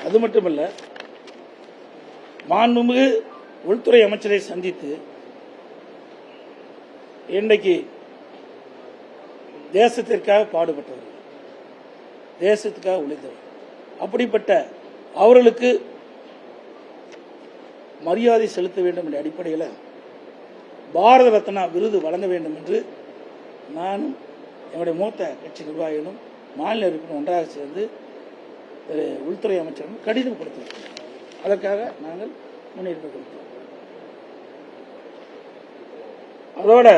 அது மட்டுமல்ல, மாண்புமிகு உள்துறை அமைச்சரை சந்தித்து இன்றைக்கு தேசத்திற்காக பாடுபட்டவர், தேசத்துக்காக உழைத்தவர், அப்படிப்பட்ட அவர்களுக்கு மரியாதை செலுத்த வேண்டும் என்ற அடிப்படையில் பாரத ரத்னா விருது வழங்க வேண்டும் என்று நானும் என்னுடைய மூத்த கட்சி நிர்வாகிகளும் மாநில உறுப்பினர் ஒன்றாக சேர்ந்து உள்துறை அமைச்சரும் கடிதம் கொடுத்தோம். அதற்காக நாங்கள் முன்னெடுப்பு கொடுத்தோம். அதோட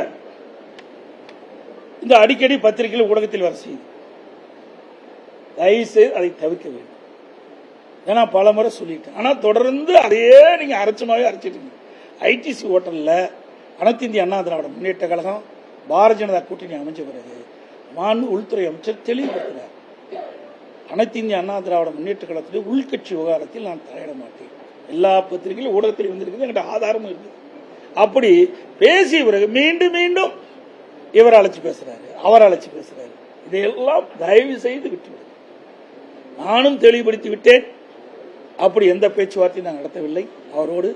இந்த அடிக்கடி பத்திரிகையில் ஊடகத்தில் வர செய்து தயவுசெய்து அதை தவிர்க்க வேண்டும். ஏன்னா பல முறை சொல்லிட்டேன். ஆனால் தொடர்ந்து அதையே நீங்க அரைச்சமாவே அரைச்சிட்டு ஐடிசி ஹோட்டலில் அனைத்து இந்திய அண்ணா திராவிட முன்னேற்ற கழகம் பாரதிய ஜனதா கூட்டணி அமைஞ்ச பிறகு மாண்பு உள்துறை அமைச்சர் தெளிவுபடுத்தினார். அனைத்து இந்திய அண்ணா திராவிட முன்னேற்ற கழகத்துடைய உள்கட்சி விவகாரத்தில் நான் தலையிட மாட்டேன். எல்லா பத்திரிகையிலும் ஊடகத்தில் வந்திருக்குது, என்கிட்ட ஆதாரமும் இருக்குது. அப்படி பேசிய பிறகு மீண்டும் மீண்டும் இவர் அழைச்சி பேசுறாரு, அவர் அழைச்சி பேசுறாரு. இதையெல்லாம் தயவு செய்து விட்டுவிடு. நானும் தெளிவுபடுத்தி விட்டேன். அப்படி எந்த பேச்சுவார்த்தையும் நான் நடத்தவில்லை அவரோடு.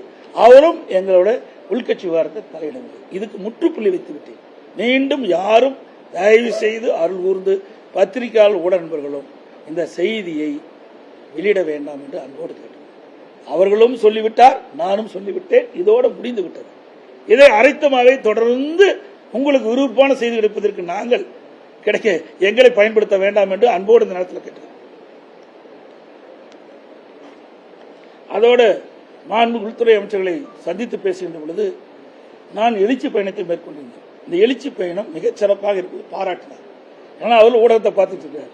அவரும் எங்களோட உள்கட்சி விவகாரத்தை தலையிடவில்லை. இதுக்கு முற்றுப்புள்ளி வைத்து விட்டேன். மீண்டும் யாரும் தயவு செய்து அருள் கூர்ந்து பத்திரிகையாளர் ஊடக நண்பர்களும் இந்த செய்தியை வெளியிட வேண்டாம் என்று அன்போடு கேட்டேன். அவர்களும் சொல்லிவிட்டார், நானும் சொல்லிவிட்டேன். இதோடு முடிந்து விட்டது. இதை அரைத்தமாவே தொடர்ந்து உங்களுக்கு விருப்பமான செய்தி கிடைப்பதற்கு நாங்கள் கிடைக்க எங்களை பயன்படுத்த வேண்டாம் என்று அன்போடு இந்த நேரத்தில் கேட்டேன். அதோடு மாண்பு உள்துறை அமைச்சர்களை சந்தித்து பேசுகின்ற பொழுது நான் எழுச்சி பயணத்தை மேற்கொண்டிருந்தேன். இந்த எழுச்சி பயணம் மிகச் சிறப்பாக இருக்குது, பாராட்டினார். ஏன்னா அவர் ஊடகத்தை பார்த்துட்டு இருக்காரு.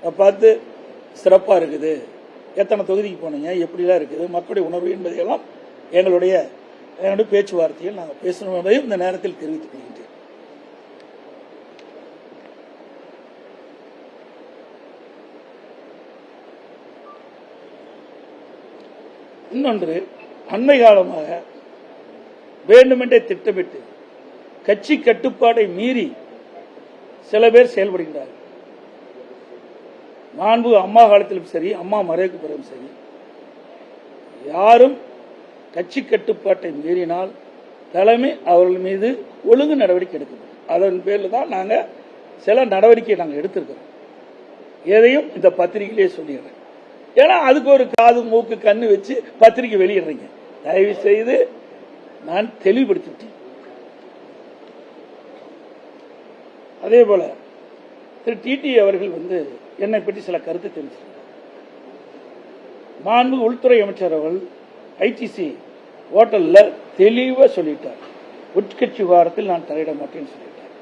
அதை பார்த்து சிறப்பா இருக்குது, எத்தனை தொகுதிக்கு போனீங்க, எப்படிலாம் இருக்குது, மக்களுடைய உணர்வு என்பதையெல்லாம் எங்களுடைய பேச்சுவார்த்தையில் நாங்கள் பேசணும் என்பதையும் இந்த நேரத்தில் தெரிவித்துக் கொள்கின்றேன். இன்னொன்று, அண்மை காலமாக வேண்டுமென்றே திட்டமிட்டு கட்சி கட்டுப்பாட்டை மீறி சில பேர் செயல்படுகின்றார்கள். மாண்பு அம்மா காலத்திலும் சரி, அம்மா மறைவுக்கு பிறகும் சரி, யாரும் கட்சி கட்டுப்பாட்டை மீறினால் தலைமை அவர்கள் மீது ஒழுங்கு நடவடிக்கை எடுக்கணும். அதன் பேரில் தான் நாங்கள் சில நடவடிக்கை நாங்கள் எடுத்திருக்கிறோம். எதையும் இந்த பத்திரிகையிலேயே சொல்லிடுறேன். ஏன்னா அதுக்கு ஒரு காது மூக்கு கண்ணு வச்சு பத்திரிகை வெளியிடுறீங்க. தயவு செய்து நான் தெளிவுபடுத்திவிட்டேன். அதே போல திரு டிடி அவர்கள் என்னை பற்றி சில கருத்து தெரிவித்தார். மாண்பு உள்துறை அமைச்சர் அவர்கள் ஐடிசி ஹோட்டல்ல தெளிவா சொல்லிட்டார், உட்கட்சி விவகாரத்தில் நான் தலையிட மாட்டேன்னு சொல்லிட்டார்.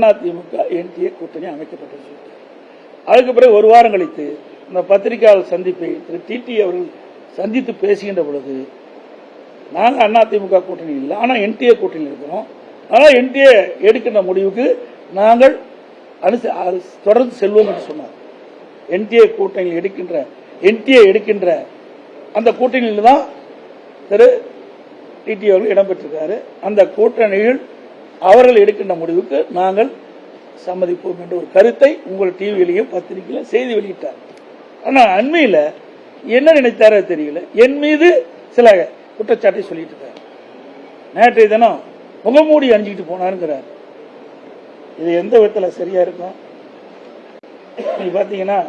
அதிமுக என்டிஏ கூட்டணி அமைக்கப்பட்டது சொல்லிட்டார். அதுக்கு பிறகு ஒரு வாரம் கழித்து இந்த பத்திரிகையாளர் சந்திப்பை திரு டிடி அவர்கள் சந்தித்து பேசுகின்ற பொழுது நாங்கள் அதிமுக கூட்டணி இல்லை, ஆனால் என்டிஏ கூட்டணி இருக்கிறோம். ஆனால் என்டிஏ எடுக்கின்ற முடிவுக்கு நாங்கள் தொடர்ந்து செல்வோம் என்று சொன்னார். என்டிஏ எடுக்கின்ற அந்த கூட்டணியில் தான் திரு டிடி அவர்கள் இடம்பெற்றிருக்காரு. அந்த கூட்டணியில் அவர்கள் எடுக்கின்ற முடிவுக்கு நாங்கள் சம்மதிப்போம் என்ற ஒரு கருத்தை உங்கள் டிவியிலையும் பத்திரிகையிலும் செய்தி வெளியிட்டார். ஆனால் அண்மையில் என்ன நினைத்தாரோ தெரியல, என் மீது சில குற்றச்சாட்டை சொல்லிட்டு இருக்காரு. நேற்றைய தினம் முகமூடி அணிஞ்சிட்டு போனாருங்கிறார். இது எந்த விதத்தில் சரியா இருக்கும்? நீங்க பாத்தீங்கன்னா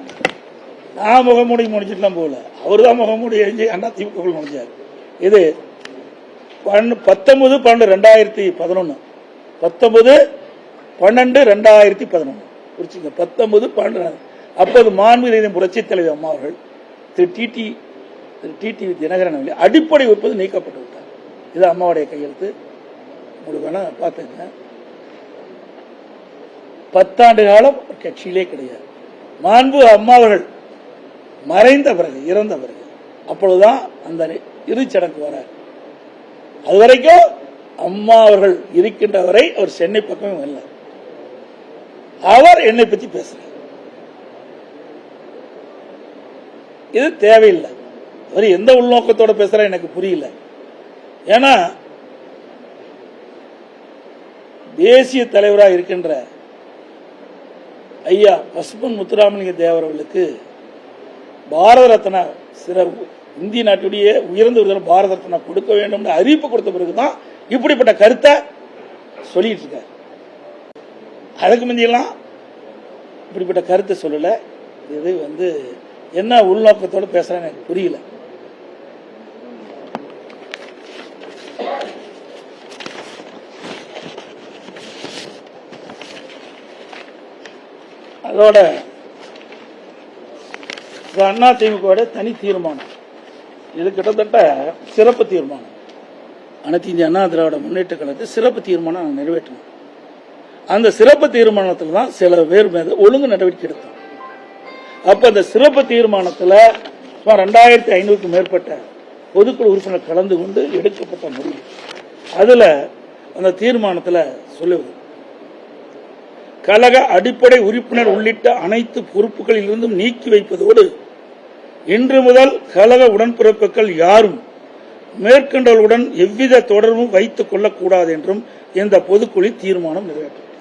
நான் முகமூடி முடிச்சுட்டுலாம் போகல, அவரு தான் முகமூடி அணிஞ்சு அதிமுக முடிஞ்சார். இது 19/12/2011 19/12/2011 குறிச்சிங்க. 19/12 அப்போது மாண்புமிகு புரட்சித் தலைவர் அம்மா அவர்கள் திரு டிடி தினகரன் அவர்கள் அடிப்படை உற்பத்தி நீக்கப்பட்டு விட்டார். இது அம்மாவுடைய கையெழுத்து. உங்களுக்கு வேணா பார்த்துங்க. 10 ஆண்டு காலம் கட்சியிலே கிடையாது. மாண்பு அம்மா அவர்கள் மறைந்த பிறகு, இறந்த பிறகு, அப்பொழுதுதான் அந்த இறுதிச்சடங்கு வரார். அது வரைக்கும் அம்மா அவர்கள் இருக்கின்ற வரை அவர் சென்னை பக்கமே வரல. அவர் என்னை பற்றி பேசுறார். இது தேவையில்லை. அவர் எந்த உள்நோக்கத்தோட பேசுற எனக்கு புரியல. ஏன்னா தேசிய தலைவராக இருக்கின்ற ஐயா பசும்பொன் முத்துராமலிங்க தேவர் அவர்களுக்கு பாரத ரத்னா இந்திய நாட்டுடைய உயர்ந்த விருது பாரத ரத்னா கொடுக்க வேண்டும் அறிவிப்பு கொடுத்த பிறகுதான் இப்படிப்பட்ட கருத்தை சொல்லிட்டு இருக்காரு. அதுக்கு முந்தியெல்லாம் இப்படிப்பட்ட கருத்தை சொல்லல. இது என்ன உள்நோக்கத்தோடு பேசுறேன்னு எனக்கு புரியல. அதோட அண்ணா திமுக தனி தீர்மானம், இது கிட்டத்தட்ட சிறப்பு தீர்மானம். அனைத்து இந்திய அண்ணா திராவிட முன்னேற்ற கழகத்தில் சிறப்பு தீர்மானம் நிறைவேற்றணும். அந்த சிறப்பு தீர்மானத்தில் தான் சில பேர் மீது ஒழுங்கு நடவடிக்கை எடுத்தோம். அப்ப அந்த சிறப்பு தீர்மானத்தில் 2500க்கும் மேற்பட்ட பொதுக்குழு உறுப்பினர் கலந்து கொண்டு எடுக்கப்பட்ட முடிவு. அதுல அந்த தீர்மானத்தில் சொல்லுவது, கழக அடிப்படை உறுப்பினர் உள்ளிட்ட அனைத்து பொறுப்புகளில் இருந்தும் நீக்கி வைப்பதோடு இன்று முதல் கழக உடன்பிறப்புகள் யாரும் மேற்கண்டவர்களுடன் எவ்வித தொடர்பும் வைத்துக் கொள்ளக்கூடாது என்றும் இந்த பொதுக்குழு தீர்மானம் நிறைவேற்றும்.